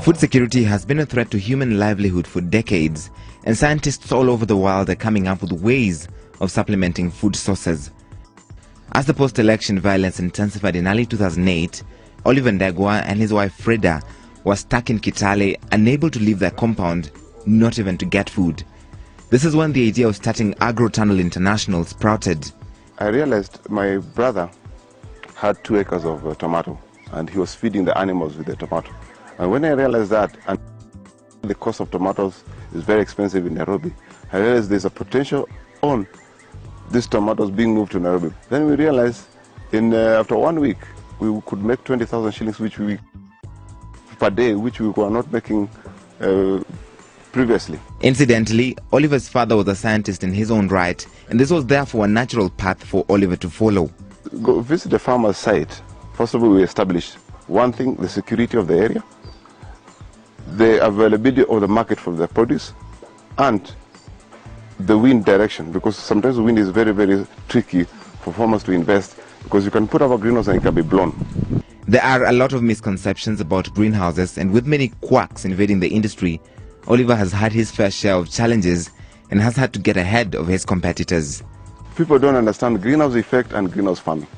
Food security has been a threat to human livelihood for decades, and scientists all over the world are coming up with ways of supplementing food sources. As the post-election violence intensified in early 2008, Oliver NDEGWA and his wife Freda were stuck in Kitale, unable to leave their compound, not even to get food. This is when the idea of starting AGROTUNNEL International sprouted. I realized my brother had 2 acres of tomato, and he was feeding the animals with the tomato. And when I realized that, and the cost of tomatoes is very expensive in Nairobi, I realized there's a potential on these tomatoes being moved to Nairobi. Then we realized after 1 week, we could make 20,000 shillings per day, which we were not making previously. Incidentally, Oliver's father was a scientist in his own right, and this was therefore a natural path for Oliver to follow. Go visit the farmer's site. First of all, we established one thing: the security of the area, the availability of the market for the produce, and the wind direction, because sometimes the wind is very, very tricky for farmers to invest, because you can put up a greenhouse and it can be blown. There are a lot of misconceptions about greenhouses, and with many quacks invading the industry, Oliver has had his fair share of challenges and has had to get ahead of his competitors. People don't understand greenhouse effect and greenhouse farming.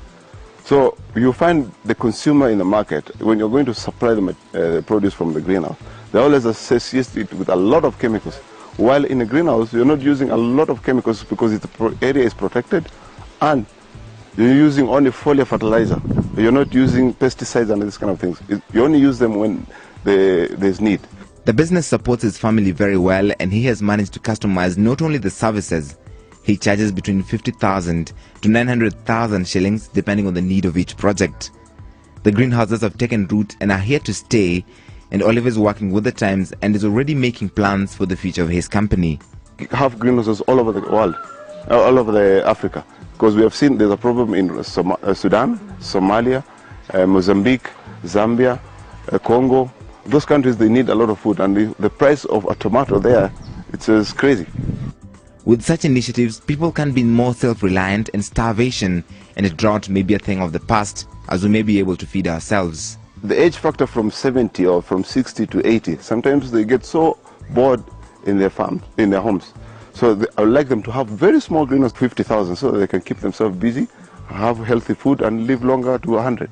So you find the consumer in the market, when you're going to supply the produce from the greenhouse, they always associate it with a lot of chemicals. While in a greenhouse, you're not using a lot of chemicals because the area is protected, and you're using only foliar fertilizer. You're not using pesticides and these kind of things. You only use them when there's need. The business supports his family very well, and he has managed to customize not only the services. He charges between 50,000 to 900,000 shillings depending on the need of each project. The greenhouses have taken root and are here to stay, and Oliver is working with the times and is already making plans for the future of his company. Have greenhouses all over the world, all over Africa, because we have seen there's a problem in Sudan, Somalia, Mozambique, Zambia, Congo. Those countries, they need a lot of food, and the price of a tomato there, it's crazy. With such initiatives, people can be more self-reliant, and starvation and a drought may be a thing of the past, as we may be able to feed ourselves. The age factor from 70 or from 60 to 80, sometimes they get so bored in their farms, in their homes. So I would like them to have very small greenhouses, 50,000, so that they can keep themselves busy, have healthy food, and live longer to 100.